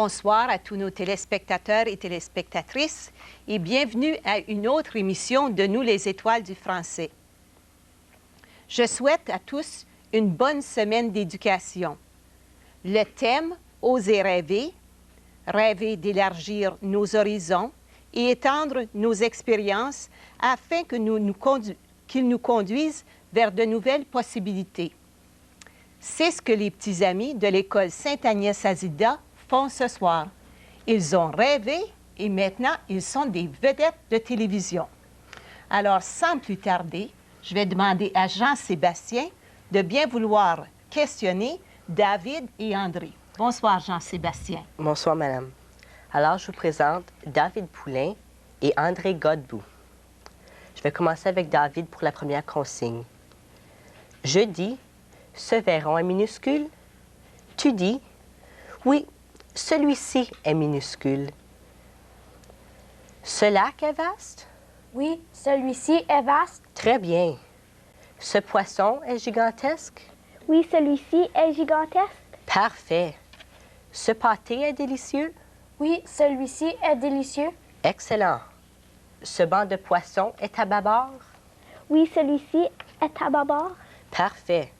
Bonsoir à tous nos téléspectateurs et téléspectatrices et bienvenue à une autre émission de Nous les étoiles du français. Je souhaite à tous une bonne semaine d'éducation. Le thème « Oser rêver », rêver d'élargir nos horizons et étendre nos expériences afin qu'ils nous conduisent vers de nouvelles possibilités. C'est ce que les petits amis de l'école Sainte-Agnès-Azida font ce soir. Ils ont rêvé et maintenant, ils sont des vedettes de télévision. Alors, sans plus tarder, je vais demander à Jean-Sébastien de bien vouloir questionner David et André. Bonsoir, Jean-Sébastien. Bonsoir, madame. Alors, je vous présente David Poulain et André Godbout. Je vais commencer avec David pour la première consigne. Je dis, ce verron est minuscule. Tu dis, oui, celui-ci est minuscule. Ce lac est vaste? Oui, celui-ci est vaste. Très bien. Ce poisson est gigantesque? Oui, celui-ci est gigantesque. Parfait. Ce pâté est délicieux? Oui, celui-ci est délicieux. Excellent. Ce banc de poisson est à bâbord? Oui, celui-ci est à bâbord. Parfait.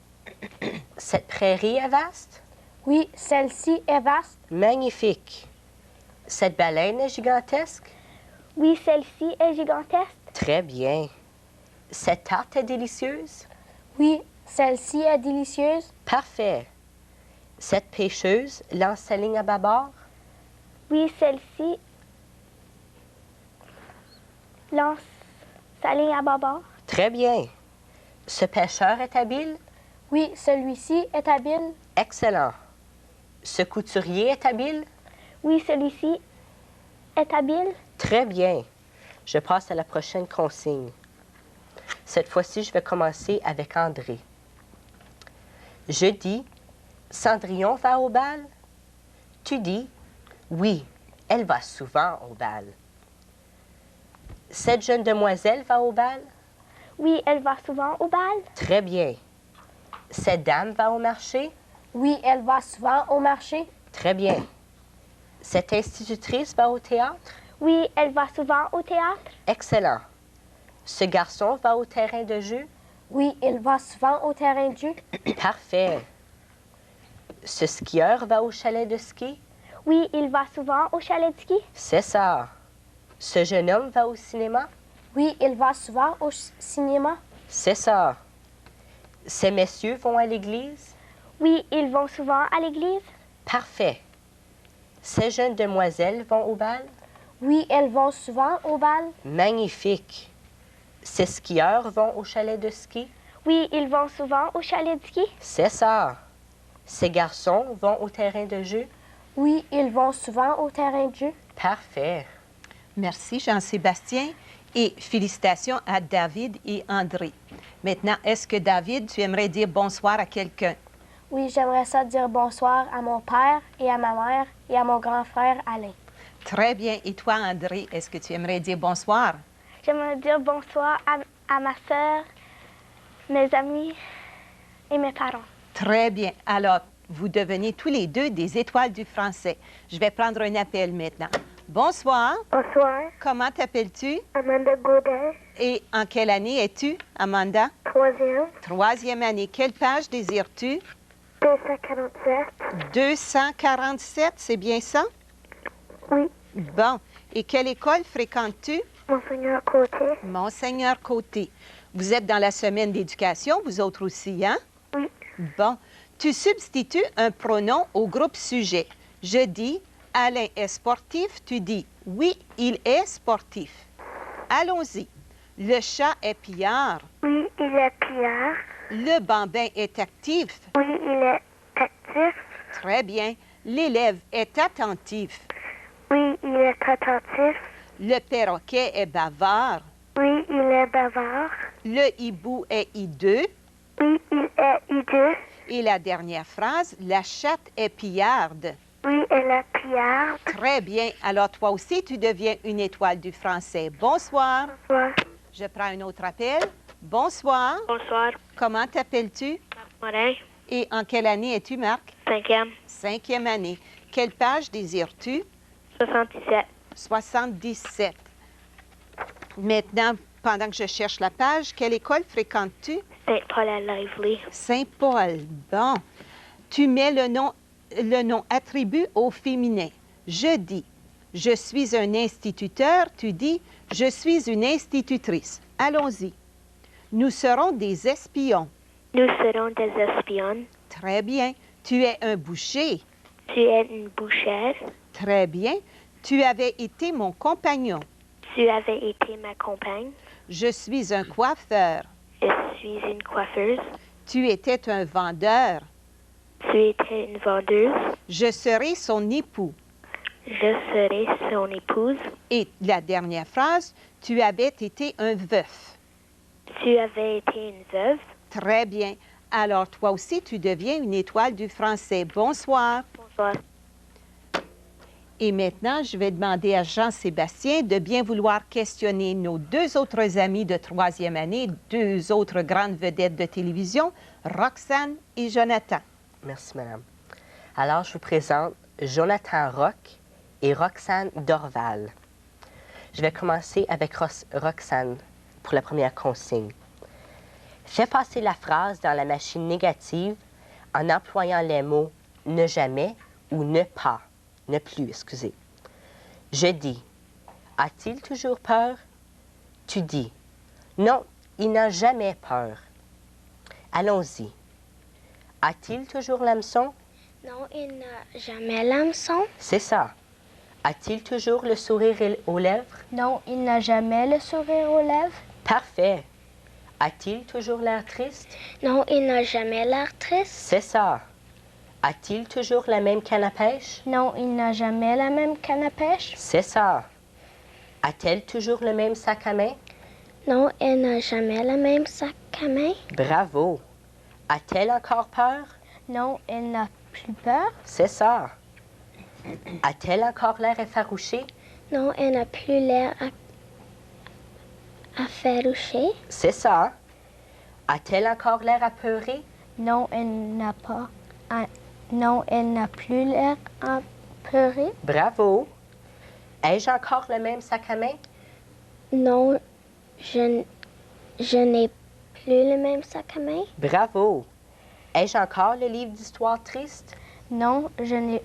Cette prairie est vaste? Oui, celle-ci est vaste. Magnifique. Cette baleine est gigantesque? Oui, celle-ci est gigantesque. Très bien. Cette tarte est délicieuse? Oui, celle-ci est délicieuse. Parfait. Cette pêcheuse lance sa ligne à bâbord? Oui, celle-ci lance sa ligne à bâbord. Très bien. Ce pêcheur est habile? Oui, celui-ci est habile. Excellent. Ce couturier est habile? Oui, celui-ci est habile. Très bien. Je passe à la prochaine consigne. Cette fois-ci, je vais commencer avec André. Je dis, Cendrillon va au bal? Tu dis, oui, elle va souvent au bal. Cette jeune demoiselle va au bal? Oui, elle va souvent au bal. Très bien. Cette dame va au marché? Oui, elle va souvent au marché. Très bien. Cette institutrice va au théâtre? Oui, elle va souvent au théâtre. Excellent. Ce garçon va au terrain de jeu? Oui, il va souvent au terrain de jeu. Parfait. Ce skieur va au chalet de ski? Oui, il va souvent au chalet de ski. C'est ça. Ce jeune homme va au cinéma? Oui, il va souvent au cinéma. C'est ça. Ces messieurs vont à l'église? Oui, ils vont souvent à l'église. Parfait. Ces jeunes demoiselles vont au bal? Oui, elles vont souvent au bal. Magnifique. Ces skieurs vont au chalet de ski? Oui, ils vont souvent au chalet de ski. C'est ça. Ces garçons vont au terrain de jeu? Oui, ils vont souvent au terrain de jeu. Parfait. Merci, Jean-Sébastien, et félicitations à David et André. Maintenant, est-ce que David, tu aimerais dire bonsoir à quelqu'un? Oui, j'aimerais ça dire bonsoir à mon père et à ma mère et à mon grand frère Alain. Très bien. Et toi, André, est-ce que tu aimerais dire bonsoir? J'aimerais dire bonsoir à ma sœur, mes amis et mes parents. Très bien. Alors, vous devenez tous les deux des étoiles du français. Je vais prendre un appel maintenant. Bonsoir. Bonsoir. Comment t'appelles-tu? Amanda Gaudet, Et en quelle année es-tu, Amanda? 3e, 3e année. Quelle page désires-tu? 247. 247, c'est bien ça? Oui. Bon. Et quelle école fréquentes-tu? Monseigneur Côté. Monseigneur Côté. Vous êtes dans la semaine d'éducation, vous autres aussi, hein? Oui. Bon. Tu substitues un pronom au groupe sujet. Je dis Alain est sportif. Tu dis oui, il est sportif. Allons-y. Le chat est pillard. Oui, il est pillard. Le bambin est actif. Oui, il est actif. Très bien. L'élève est attentif. Oui, il est attentif. Le perroquet est bavard. Oui, il est bavard. Le hibou est hideux. Oui, il est hideux. Et la dernière phrase, la chatte est pillarde. Oui, elle est pillarde. Très bien. Alors, toi aussi, tu deviens une étoile du français. Bonsoir. Bonsoir. Je prends un autre appel. Bonsoir. Bonsoir. Comment t'appelles-tu? Morin. Et en quelle année es-tu, Marc? 5e. 5e année. quelle page désires-tu? 77. 77. Maintenant, pendant que je cherche la page, quelle école fréquentes-tu? Saint-Paul à Lively. Saint-Paul. Bon. Tu mets le nom attribut au féminin. Je dis, je suis un instituteur. Tu dis, je suis une institutrice. Allons-y. Nous serons des espions. Nous serons des espions. Très bien. Tu es un boucher. Tu es une bouchère. Très bien. Tu avais été mon compagnon. Tu avais été ma compagne. Je suis un coiffeur. Je suis une coiffeuse. Tu étais un vendeur. Tu étais une vendeuse. Je serai son époux. Je serai son épouse. Et la dernière phrase, tu avais été un veuf. Tu avais été une veuve. Très bien. Alors, toi aussi, tu deviens une étoile du français. Bonsoir. Bonsoir. Et maintenant, je vais demander à Jean-Sébastien de bien vouloir questionner nos deux autres amis de troisième année, deux autres grandes vedettes de télévision, Roxane et Jonathan. Merci, madame. Alors, je vous présente Jonathan Roch et Roxane Dorval. Je vais commencer avec Roxane pour la première consigne. Fais passer la phrase dans la machine négative en employant les mots « ne jamais » ou « ne pas ». Ne plus, excusez. Je dis, a-t-il toujours peur? Tu dis, non, il n'a jamais peur. Allons-y. A-t-il toujours l'hameçon? Non, il n'a jamais l'hameçon. C'est ça. A-t-il toujours le sourire aux lèvres? Non, il n'a jamais le sourire aux lèvres. Parfait. A-t-il toujours l'air triste? Non, il n'a jamais l'air triste. C'est ça. A-t-il toujours la même canne à pêche? Non, il n'a jamais la même canne à pêche. C'est ça. A-t-elle toujours le même sac à main? Non, elle n'a jamais le même sac à main. Bravo. A-t-elle encore peur? Non, elle n'a plus peur. C'est ça. A-t-elle encore l'air effarouché? Non, elle n'a plus l'air effarouché. C'est ça. A-t-elle encore l'air apeuré? Non, elle n'a pas. Non, elle n'a plus l'air apeuré. Bravo. Ai-je encore le même sac à main? Non, je n'ai plus le même sac à main. Bravo. Ai-je encore le livre d'histoire triste? Non, je n'ai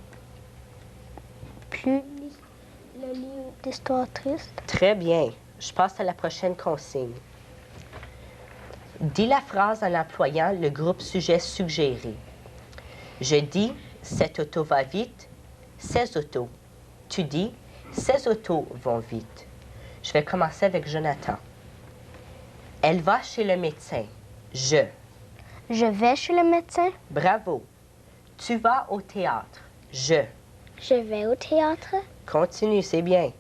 plus le livre d'histoire triste. Très bien. Je passe à la prochaine consigne. Dis la phrase en employant le groupe sujet suggéré. Je dis, cette auto va vite, ces autos. Tu dis, ces autos vont vite. Je vais commencer avec Jonathan. Elle va chez le médecin. Je. Je vais chez le médecin. Bravo. Tu vas au théâtre. Je. Je vais au théâtre. Continue, c'est bien.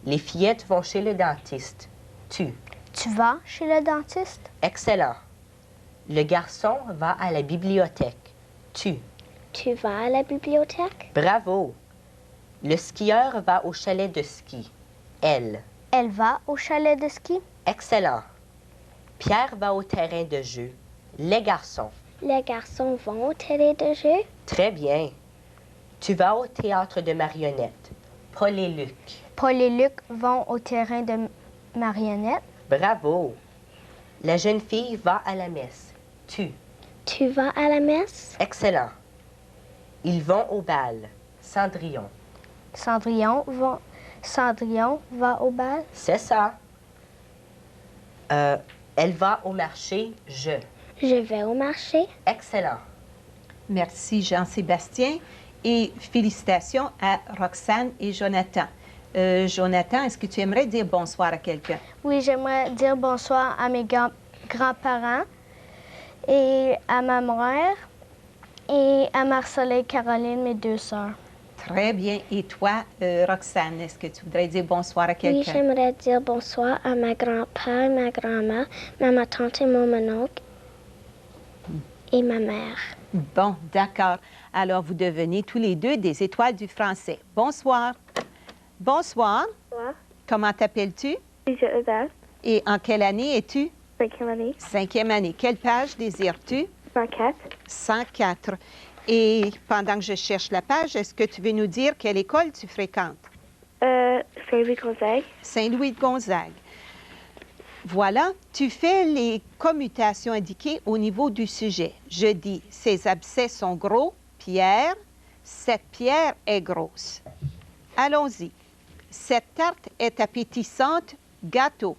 Les fillettes vont chez le dentiste. Tu. Tu vas chez le dentiste. Excellent. Le garçon va à la bibliothèque. Tu. Tu vas à la bibliothèque. Bravo. Le skieur va au chalet de ski. Elle. Elle va au chalet de ski. Excellent. Pierre va au terrain de jeu. Les garçons. Les garçons vont au terrain de jeu. Très bien. Tu vas au théâtre de marionnettes. Paul et Luc. Paul et Luc vont au terrain de marionnettes. Bravo. La jeune fille va à la messe. Tu. Tu vas à la messe. Excellent. Ils vont au bal. Cendrillon. Cendrillon va au bal. C'est ça. Elle va au marché. Je. Je vais au marché. Excellent. Merci, Jean-Sébastien. Et félicitations à Roxane et Jonathan. Jonathan, est-ce que tu aimerais dire bonsoir à quelqu'un? Oui, j'aimerais dire bonsoir à mes grands-parents et à ma mère et à Marcella et Caroline, mes deux sœurs. Très bien. Et toi, Roxane, est-ce que tu voudrais dire bonsoir à quelqu'un? Oui, j'aimerais dire bonsoir à ma grand-père, ma grand-mère, ma tante et mon oncle et ma mère. Bon, d'accord. Alors, vous devenez tous les deux des étoiles du français. Bonsoir. Bonsoir. Bonsoir. Comment t'appelles-tu? Lisa Eusel, Et en quelle année es-tu? 5e année. 5e année. Quelle page désires-tu? 104. 104. Et pendant que je cherche la page, est-ce que tu veux nous dire quelle école tu fréquentes? Saint-Louis-Gonzague. Saint-Louis-de-Gonzague. Voilà, tu fais les commutations indiquées au niveau du sujet. Je dis, ces abcès sont gros, Pierre. Cette pierre est grosse. Allons-y. Cette tarte est appétissante, gâteau.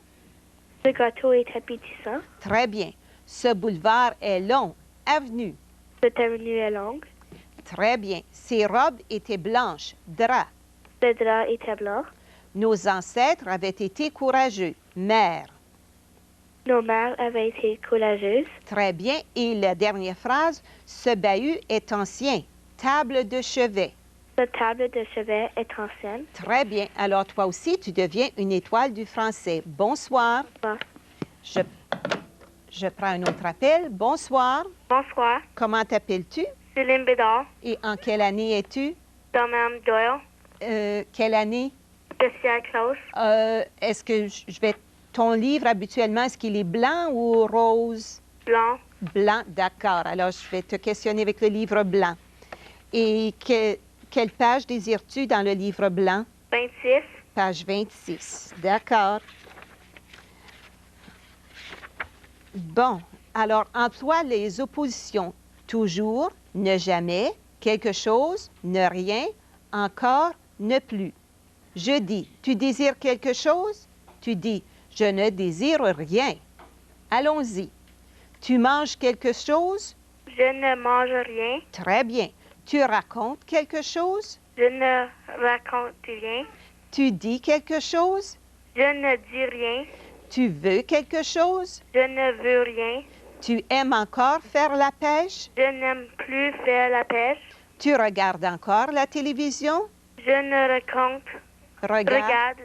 Ce gâteau est appétissant. Très bien. Ce boulevard est long, avenue. Cette avenue est longue. Très bien. Ces robes étaient blanches, drap. Ce drap était blanc. Nos ancêtres avaient été courageux, mère. Nos mères avaient été courageuses. Très bien. Et la dernière phrase, ce bahut est ancien, table de chevet. Cette table de chevet est ancienne. Très bien. Alors, toi aussi, tu deviens une étoile du français. Bonsoir. Bon. Je prends un autre appel. Bonsoir. Bonsoir. Comment t'appelles-tu? Céline Bédard. Et en quelle année es-tu? Dans Mme Doyle. Quelle année? Spécial Klaus. Est-ce que je vais... Ton livre, habituellement, est-ce qu'il est blanc ou rose? Blanc. Blanc, d'accord. Alors, je vais te questionner avec le livre blanc. Et quelle page désires-tu dans le livre blanc? 26. Page 26. D'accord. Bon, alors emploie les oppositions. Toujours, ne jamais, quelque chose, ne rien, encore, ne plus. Je dis, tu désires quelque chose? Tu dis, je ne désire rien. Allons-y. Tu manges quelque chose? Je ne mange rien. Très bien. Tu racontes quelque chose? Je ne raconte rien. Tu dis quelque chose? Je ne dis rien. Tu veux quelque chose? Je ne veux rien. Tu aimes encore faire la pêche? Je n'aime plus faire la pêche. Tu regardes encore la télévision? Je ne regarde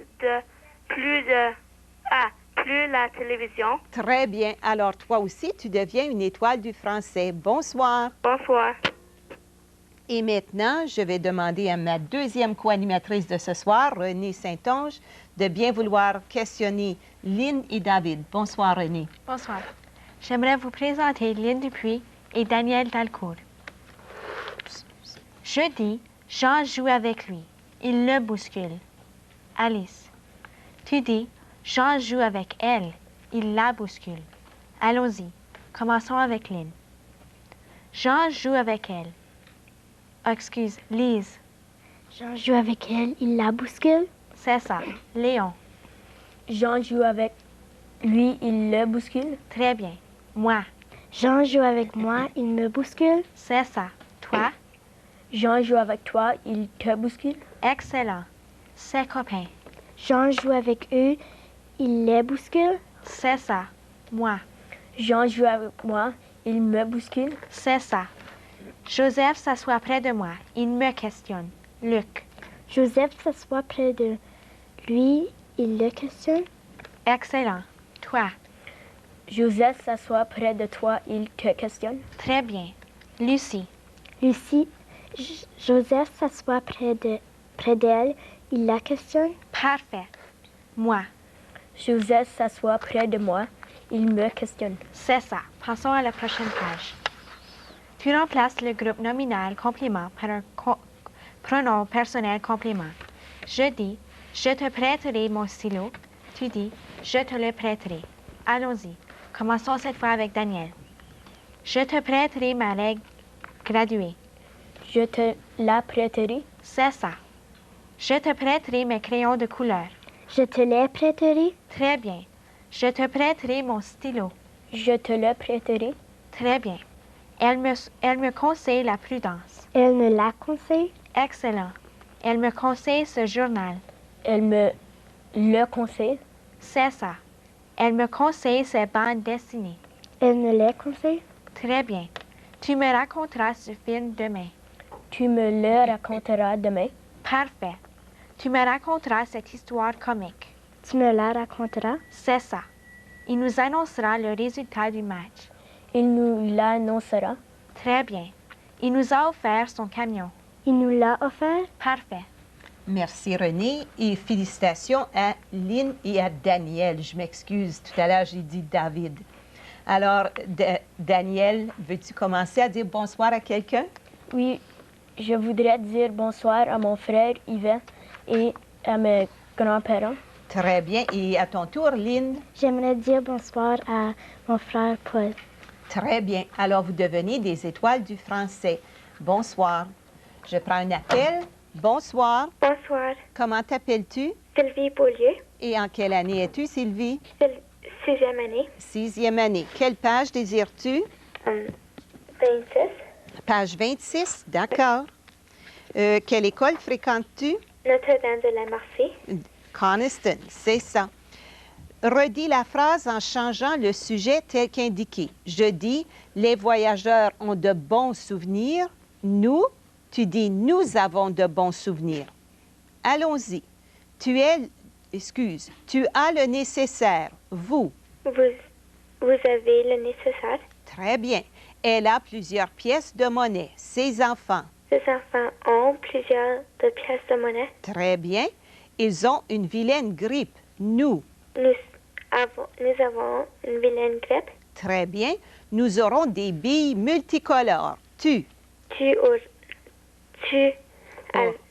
plus la télévision. Très bien. Alors, toi aussi, tu deviens une étoile du français. Bonsoir. Bonsoir. Et maintenant, je vais demander à ma deuxième co-animatrice de ce soir, Renée Saint-Onge, de bien vouloir questionner Lynn et David. Bonsoir, Renée. Bonsoir. J'aimerais vous présenter Lynn Dupuis et Daniel Dalcourt. Je dis, Jean joue avec lui. Il le bouscule. Alice. Tu dis, Jean joue avec elle. Il la bouscule. Allons-y. Commençons avec Lynn. Jean joue avec elle. Excuse, Lise. Jean joue avec elle, il la bouscule. C'est ça. Léon. Jean joue avec lui, il le bouscule. Très bien. Moi. Jean joue avec moi, il me bouscule. C'est ça. Toi. Jean joue avec toi, il te bouscule. Excellent. Ses copains. Jean joue avec eux, il les bouscule. C'est ça. Moi. Jean joue avec moi, il me bouscule. C'est ça. Joseph s'assoit près de moi. Il me questionne. Luc. Joseph s'assoit près de lui, il le questionne. Excellent. Toi. Joseph s'assoit près de toi, il te questionne. Très bien. Lucie. Lucie, Joseph s'assoit près d'elle, il la questionne. Parfait. Moi. Joseph s'assoit près de moi, il me questionne. C'est ça. Passons à la prochaine page. Tu remplaces le groupe nominal complément par un pronom personnel complément. Je dis, je te prêterai mon stylo. Tu dis, je te le prêterai. Allons-y. Commençons cette fois avec Daniel. Je te prêterai ma règle graduée. Je te la prêterai. C'est ça. Je te prêterai mes crayons de couleur. Je te les prêterai. Très bien. Je te prêterai mon stylo. Je te le prêterai. Très bien. Elle me conseille la prudence. Elle me la conseille. Excellent. Elle me conseille ce journal. Elle me le conseille. C'est ça. Elle me conseille ces bandes dessinées. Elle me les conseille. Très bien. Tu me raconteras ce film demain. Tu me le raconteras demain. Parfait. Tu me raconteras cette histoire comique. Tu me la raconteras. C'est ça. Il nous annoncera le résultat du match. Il nous l'annoncera. Très bien. Il nous a offert son camion. Il nous l'a offert. Parfait. Merci, Renée, et félicitations à Lynn et à Daniel. Je m'excuse, tout à l'heure, j'ai dit David. Alors, Daniel, veux-tu commencer à dire bonsoir à quelqu'un? Oui, je voudrais dire bonsoir à mon frère Yvan et à mes grands-parents. Très bien. Et à ton tour, Lynn? J'aimerais dire bonsoir à mon frère Paul. Très bien. Alors, vous devenez des étoiles du français. Bonsoir. Je prends un appel. Bonsoir. Bonsoir. Comment t'appelles-tu? Sylvie Beaulieu. Et en quelle année es-tu, Sylvie? Sixième année. 6e année. Quelle page désires-tu? 26. Page 26, d'accord. Quelle école fréquentes-tu? Notre-Dame de la Marcie. Coniston, c'est ça. Redis la phrase en changeant le sujet tel qu'indiqué. Je dis, les voyageurs ont de bons souvenirs. Nous, tu dis, nous avons de bons souvenirs. Allons-y. Tu as le nécessaire. Vous. Vous avez le nécessaire. Très bien. Elle a plusieurs pièces de monnaie. Ses enfants. Les enfants ont plusieurs de pièces de monnaie. Très bien. Ils ont une vilaine grippe. Nous. Nous avons une vilaine grippe. Très bien. Nous aurons des billes multicolores. Tu.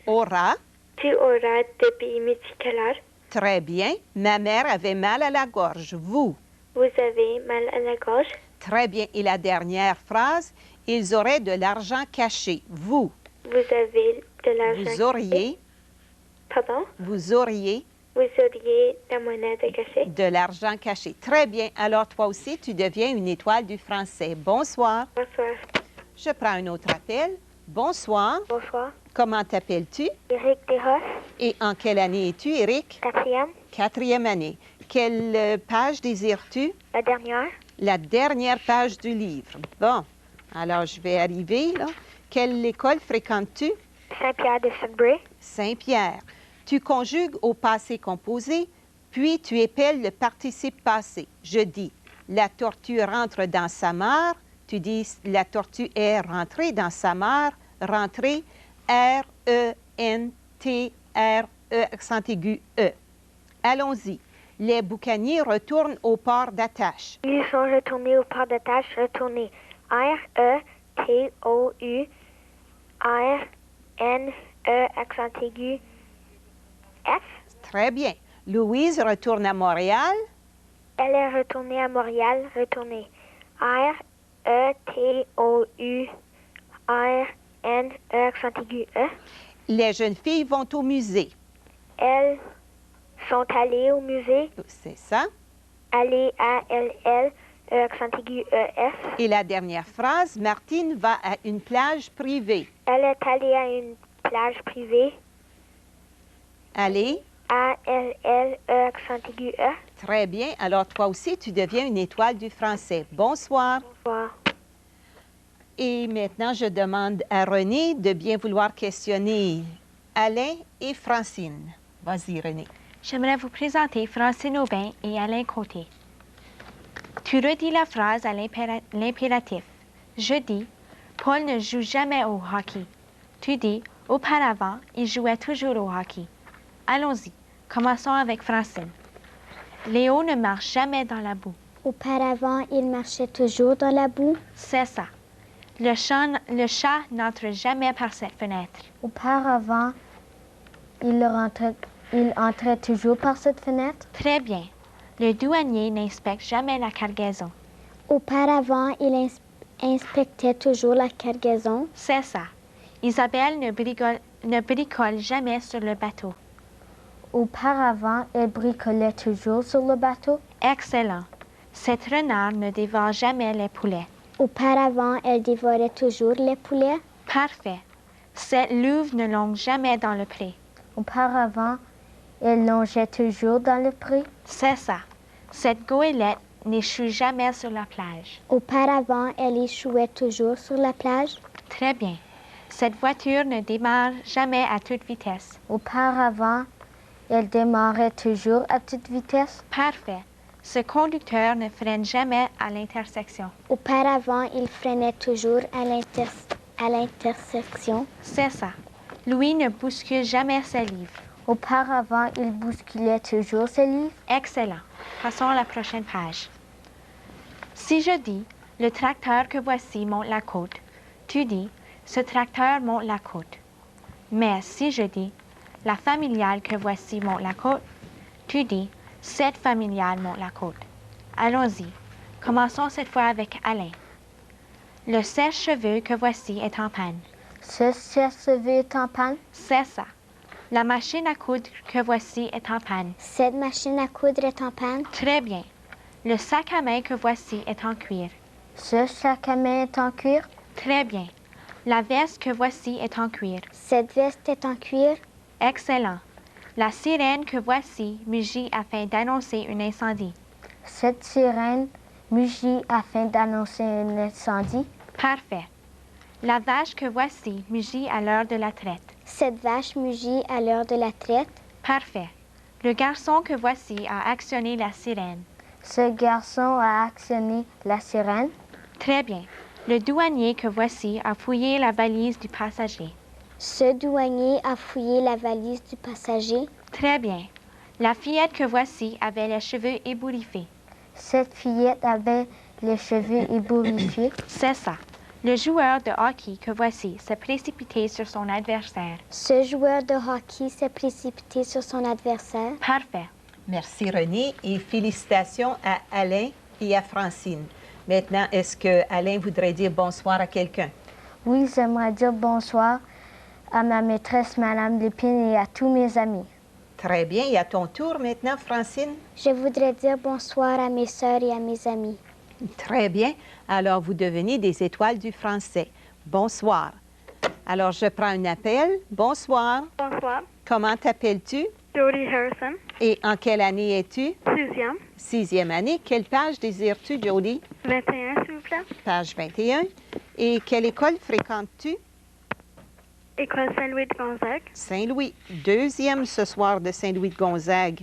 Auras. Tu auras des billes multicolores. Très bien. Ma mère avait mal à la gorge. Vous. Vous avez mal à la gorge. Très bien. Et la dernière phrase, ils auraient de l'argent caché. Vous. Vous avez de l'argent. Vous auriez. Pardon? Vous auriez. Vous auriez la monnaie de cachet. De l'argent caché. Très bien. Alors, toi aussi, tu deviens une étoile du français. Bonsoir. Bonsoir. Je prends un autre appel. Bonsoir. Bonsoir. Comment t'appelles-tu? Éric Desrosses. Et en quelle année es-tu, Éric? 4e. 4e année. Quelle page désires-tu? La dernière. La dernière page du livre. Bon. Alors, je vais arriver, là. Quelle école fréquentes-tu? Saint-Pierre de Sudbury. Saint-Pierre. Tu conjugues au passé composé, puis tu épelles le participe passé. Je dis, la tortue rentre dans sa mare. Tu dis, la tortue est rentrée dans sa mare. Rentrée, R-E-N-T-R-E, accent aigu E. Allons-y. Les boucaniers retournent au port d'attache. Ils sont retournés au port d'attache. Retournés. R-E-T-O-U-R-N-E, accent aigu F. Très bien. Louise retourne à Montréal. Elle est retournée à Montréal. Retournée. R-E-T-O-U-R-N-E, accent aigu E. Les jeunes filles vont au musée. Elles sont allées au musée. C'est ça. Aller, A-L-L, accent aigu E-S. Et la dernière phrase, Martine va à une plage privée. Elle est allée à une plage privée. Allez. A-L-L-E, accent aigu E. Très bien. Alors, toi aussi, tu deviens une étoile du français. Bonsoir. Bonsoir. Et maintenant, je demande à René de bien vouloir questionner Alain et Francine. Vas-y, René. J'aimerais vous présenter Francine Aubin et Alain Côté. Tu redis la phrase à l'impératif. Je dis, Paul ne joue jamais au hockey. Tu dis, auparavant, il jouait toujours au hockey. Allons-y. Commençons avec Francine. Léo ne marche jamais dans la boue. Auparavant, il marchait toujours dans la boue. C'est ça. Le chat n'entre jamais par cette fenêtre. Auparavant, il entrait toujours par cette fenêtre. Très bien. Le douanier n'inspecte jamais la cargaison. Auparavant, il inspectait toujours la cargaison. C'est ça. Isabelle ne bricole jamais sur le bateau. Auparavant, elle bricolait toujours sur le bateau. Excellent. Cette renard ne dévore jamais les poulets. Auparavant, elle dévorait toujours les poulets. Parfait. Cette louve ne longe jamais dans le pré. Auparavant, elle longeait toujours dans le pré. C'est ça. Cette goélette n'échoue jamais sur la plage. Auparavant, elle échouait toujours sur la plage. Très bien. Cette voiture ne démarre jamais à toute vitesse. Auparavant, elle démarrait toujours à toute vitesse. Parfait. Ce conducteur ne freine jamais à l'intersection. Auparavant, il freinait toujours à l'intersection. C'est ça. Louis ne bouscule jamais ses livres. Auparavant, il bousculait toujours ses livres. Excellent. Passons à la prochaine page. Si je dis, le tracteur que voici monte la côte, tu dis, Ce tracteur monte la côte. Mais si je dis la familiale que voici monte la côte, tu dis cette familiale monte la côte. Allons-y. Commençons cette fois avec Alain. Le sèche-cheveux que voici est en panne. Ce sèche-cheveux est en panne. C'est ça. La machine à coudre que voici est en panne. Cette machine à coudre est en panne. Très bien. Le sac à main que voici est en cuir. Ce sac à main est en cuir. Très bien. La veste que voici est en cuir. Cette veste est en cuir. Excellent. La sirène que voici mugit afin d'annoncer un incendie. Cette sirène mugit afin d'annoncer un incendie. Parfait. La vache que voici mugit à l'heure de la traite. Cette vache mugit à l'heure de la traite. Parfait. Le garçon que voici a actionné la sirène. Ce garçon a actionné la sirène. Très bien. Le douanier que voici a fouillé la valise du passager. Ce douanier a fouillé la valise du passager. Très bien. La fillette que voici avait les cheveux ébouriffés. Cette fillette avait les cheveux ébouriffés. C'est ça. Le joueur de hockey que voici s'est précipité sur son adversaire. Ce joueur de hockey s'est précipité sur son adversaire. Parfait. Merci René et félicitations à Alain et à Francine. Maintenant, est-ce que Alain voudrait dire bonsoir à quelqu'un? Oui, j'aimerais dire bonsoir à ma maîtresse, Madame Lépine, et à tous mes amis. Très bien. Et à ton tour maintenant, Francine? Je voudrais dire bonsoir à mes sœurs et à mes amis. Très bien. Alors, vous devenez des étoiles du français. Bonsoir. Alors, je prends un appel. Bonsoir. Bonsoir. Comment t'appelles-tu? Jody Harrison, Et en quelle année es-tu? 6e. 6e année. Quelle page désires-tu, Jody? 21, s'il vous plaît. Page 21. Et quelle école fréquentes-tu? École Saint-Louis de Gonzague. Saint-Louis. 2e ce soir de Saint-Louis de Gonzague.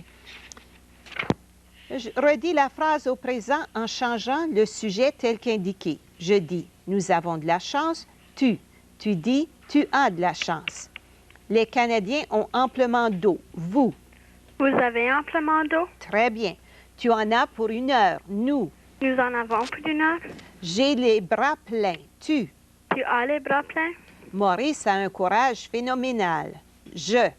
Je redis la phrase au présent en changeant le sujet tel qu'indiqué. Je dis « Nous avons de la chance ». Tu dis « Tu as de la chance ». Les Canadiens ont amplement d'eau. Vous. Vous avez amplement d'eau. Très bien. Tu en as pour 1 heure. Nous. Nous en avons plus d'une heure. J'ai les bras pleins. Tu. Tu as les bras pleins. Maurice a un courage phénoménal. Je.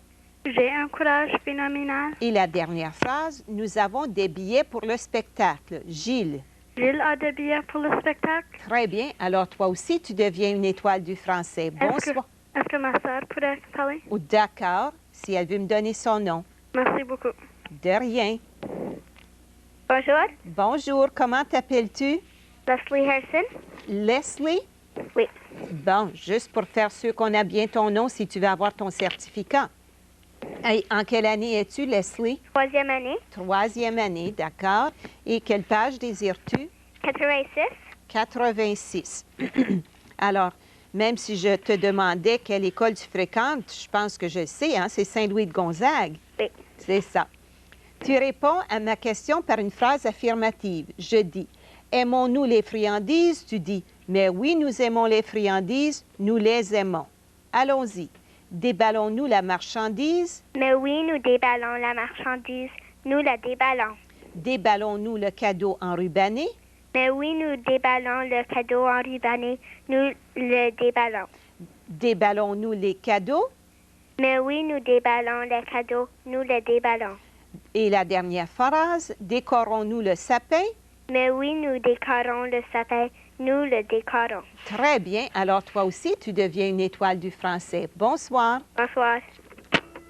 J'ai un courage phénoménal. Et la dernière phrase, nous avons des billets pour le spectacle. Gilles. Gilles a des billets pour le spectacle. Très bien. Alors, toi aussi, tu deviens une étoile du français. Bonsoir. Est-ce que ma sœur pourrait parler? Oh, d'accord, si elle veut me donner son nom. Merci beaucoup. De rien. Bonjour. Bonjour, comment t'appelles-tu? Leslie Harrison. Leslie? Oui. Bon, juste pour faire sûr qu'on a bien ton nom si tu veux avoir ton certificat. Et en quelle année es-tu, Leslie? 3e année. 3e année, d'accord. Et quelle page désires-tu? 86. 86. Alors, même si je te demandais quelle école tu fréquentes, je pense que je le sais, hein? C'est Saint-Louis de Gonzague. Oui. C'est ça. Tu réponds à ma question par une phrase affirmative. Je dis « Aimons-nous les friandises? » Tu dis « Mais oui, nous aimons les friandises, nous les aimons. » Allons-y. Déballons-nous la marchandise? Mais oui, nous déballons la marchandise. Nous la déballons. Déballons-nous le cadeau enrubanné? Mais oui, nous déballons le cadeau enrubanné. Nous le déballons. Déballons-nous les cadeaux? Mais oui, nous déballons les cadeaux. Nous les déballons. Et la dernière phrase, décorons-nous le sapin? Mais oui, nous décorons le sapin. Nous le décorons. Très bien. Alors, toi aussi, tu deviens une étoile du français. Bonsoir. Bonsoir.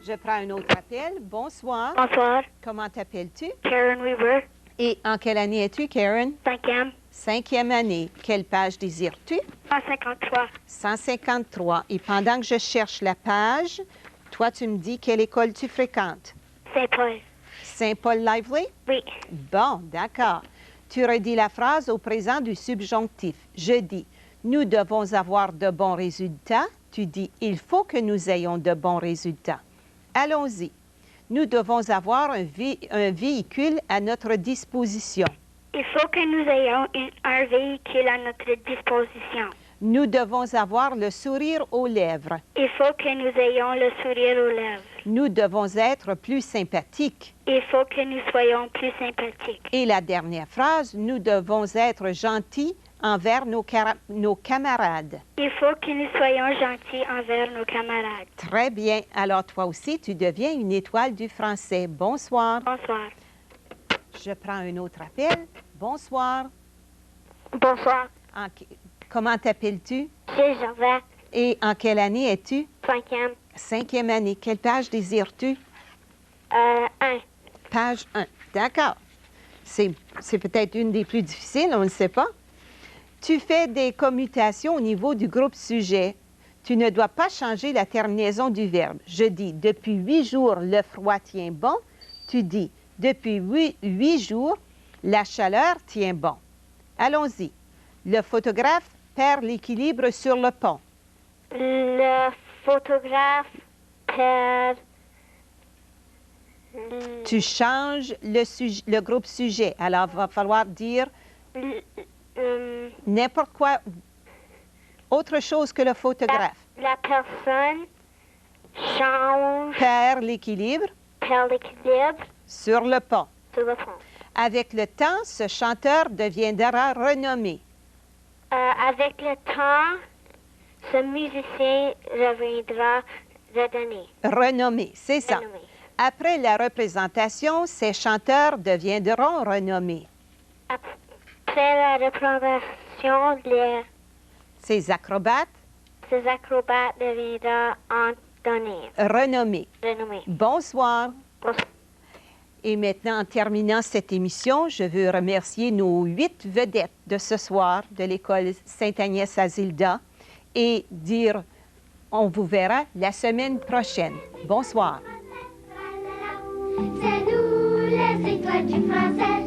Je prends un autre appel. Bonsoir. Bonsoir. Comment t'appelles-tu? Karen Weaver. Et en quelle année es-tu, Karen? 5e. 5e année. Quelle page désires-tu? 153. 153. Et pendant que je cherche la page, toi, tu me dis quelle école tu fréquentes? Saint-Paul. Saint-Paul Lively? Oui. Bon, d'accord. Tu redis la phrase au présent du subjonctif. Je dis « Nous devons avoir de bons résultats ». Tu dis « Il faut que nous ayons de bons résultats ». Allons-y. Nous devons avoir un véhicule à notre disposition. Il faut que nous ayons un véhicule à notre disposition. Nous devons avoir le sourire aux lèvres. Il faut que nous ayons le sourire aux lèvres. Nous devons être plus sympathiques. Il faut que nous soyons plus sympathiques. Et la dernière phrase, nous devons être gentils envers nos camarades? Il faut que nous soyons gentils envers nos camarades. Très bien. Alors, toi aussi, tu deviens une étoile du français. Bonsoir. Bonsoir. Je prends un autre appel. Bonsoir. Bonsoir. Comment t'appelles-tu? C'est Gervais, Et en quelle année es-tu? 5e. 5e année. Quelle page désires-tu? 1. Page 1. D'accord. C'est peut-être une des plus difficiles, on ne sait pas. Tu fais des commutations au niveau du groupe sujet. Tu ne dois pas changer la terminaison du verbe. Je dis, depuis 8 jours, le froid tient bon. Tu dis, depuis 8 jours, la chaleur tient bon. Allons-y. Le photographe perd l'équilibre sur le pont. Le photographe perd... Tu changes le groupe sujet. Alors, il va falloir dire n'importe quoi, autre chose que le photographe. La personne change, Perd l'équilibre perd l'équilibre sur le pont. sur le pont. Avec le temps, ce chanteur deviendra renommé. Avec le temps, ce musicien reviendra redonné. Renommé, c'est ça. Renommé. Après la représentation, ces chanteurs deviendront renommés. Après la représentation, Ces acrobates, ces acrobates deviendront renommés. renommés. Bonsoir. Et maintenant, en terminant cette émission, je veux remercier nos 8 vedettes de ce soir de l'École Sainte-Agnès-Azilda et dire on vous verra la semaine prochaine. Bonsoir. C'est nous les étoiles du français.